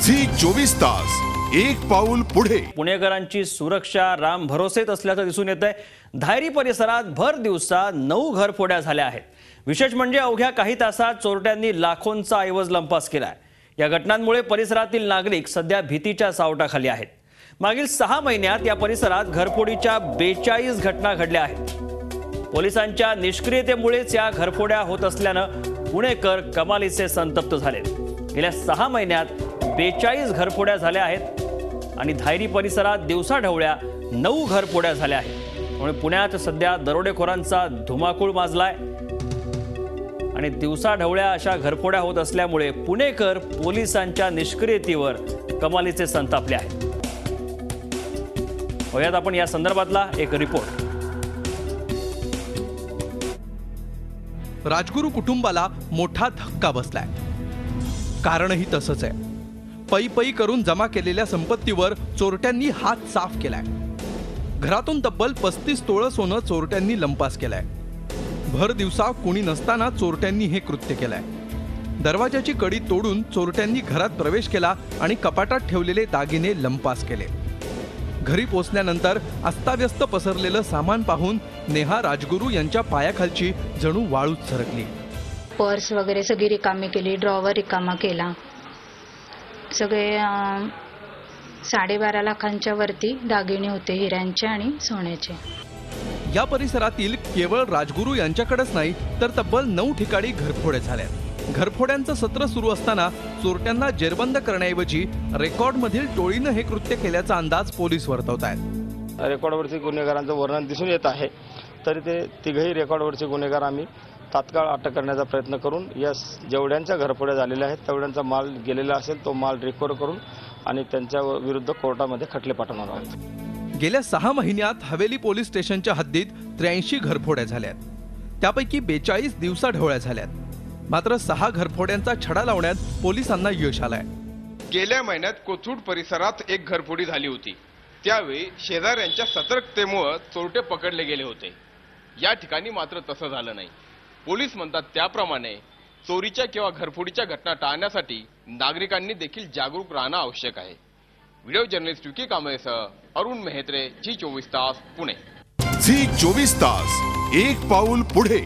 Zee 24 तास एक पाऊल पुढे। पुणेकरांची सुरक्षा राम भरोसेत असल्याचं दिसून येतंय। धायरी परिसरात भर दिवसा 9 घरफोड्या झाल्या आहेत। विशेष म्हणजे अवघ्या काही तासात चोरट्यांनी लाखोंचा ऐवज लंपास केलाय। या घटनांमुळे परिसरातील नागरिक सध्या भीतीच्या सावटाखाली आहेत। मागील 6 महिन्यात या परिसरात घरफोडीच्या 42 घटना घडल्या आहेत। पोलिसांच्या निष्क्रियतेमुळेच या घरफोड्या होत असल्यानं पुणेकर कमालीचे संतप्त झाले। गेल्या 6 महिन्यात 42 घरफोड्या झाल्या आहेत आणि धायरी परिसरात दिवसाढवळ्या 9 घरफोड्या झाल्या आहेत। त्यामुळे पुण्यात सध्या दरोडेखोरांचा धुमाकूळ माजलाय आणि दिवसाढवळ्या अशा घरफोड्या होत असल्यामुळे पुणेकर पोलिसांच्या निष्क्रियतेवर कमालीचे संतापले आहेत। बघूयात आपण या संदर्भातला एक रिपोर्ट। राजगुरू कुटुंबाला मोठा धक्का बसलाय। कारणही तसंच आहे। पै करून जमा केलेल्या संपत्तीवर चोरट्यांनी हात साफ केलाय। घरातून तब्बल 35 तोळ सोनं चोरट्यांनी लंपास केलाय। भर दिवसा कोणी नसताना चोरट्यांनी हे कृत्य केलंय। दरवाजाची कडी तोडून चोरट्यांनी घरात प्रवेश केला आणि कपाटात ठेवलेले दागिने लंपास केले। घरी पोहोचल्यानंतर अस्ताव्यस्त पसरलेलं सामान पाहून नेहा राजगुरू यांच्या पायाखालची जणू वाळूच सरकली। पर्स वगैरे सगळी रिकामी केली, ड्रॉवर रिकामा केला। सगळे 12.5 लाखांच्या वरती दागिने होते, हिऱ्यांचे आणि सोन्याचे। या परिसरातील केवळ राजगुरू यांच्याकडेच नाही तर तब्बल 9 ठिकाणी घरफोड्या झाल्या। घरफोड्यांचं सत्र सुरू असताना चोरट्यांना जेरबंद करण्याऐवजी रेकॉर्डमधील टोळीनं हे कृत्य केल्याचा अंदाज पोलीस वर्तवतायत। रेकॉर्डवरचे गुन्हेगारांचं वर्णन दिसून येत आहे, तरी ते तिघही रेकॉर्डवरचे गुन्हेगार आम्ही तात्काळ अटक करण्याचा प्रयत्न करून या जेवढ्यांच्या घरफोड्या झालेल्या आहेत तेवढ्यांचा माल गेलेला असेल तो माल रिकव्हर करून आणि त्यांच्या विरुद्ध कोर्टामध्ये खटले पाठवणार आहोत। गेल्या 6 महिन्यात हवेली पोलीस स्टेशनच्या हद्दीत 83 घरफोड्या झाल्यात। त्यापैकी 42 दिवसाढवळ्या झाल्यात। मात्र 6 घरफोड्यांचा छडा लावण्यात पोलिसांना यश आलंय। गेल्या महिन्यात कोथरूड परिसरात एक घरफोडी झाली होती। त्यावेळी शेजाऱ्यांच्या सतर्कतेमुळे चोरटे पकडले गेले होते। या ठिकाणी मात्र तसं झालं नाही। पोलीस म्हणतात त्याप्रमाणे चोरीच्या किंवा घरफोडीच्या घटना टाळण्यासाठी नागरिकांनी देखील जागरूक राहणं आवश्यक आहे। व्हिडिओ जर्नलिस्ट विकी कांबळेसह अरुण मेहत्रे, झी 24 तास पुणे। झी 24 तास एक पाऊल पुढे।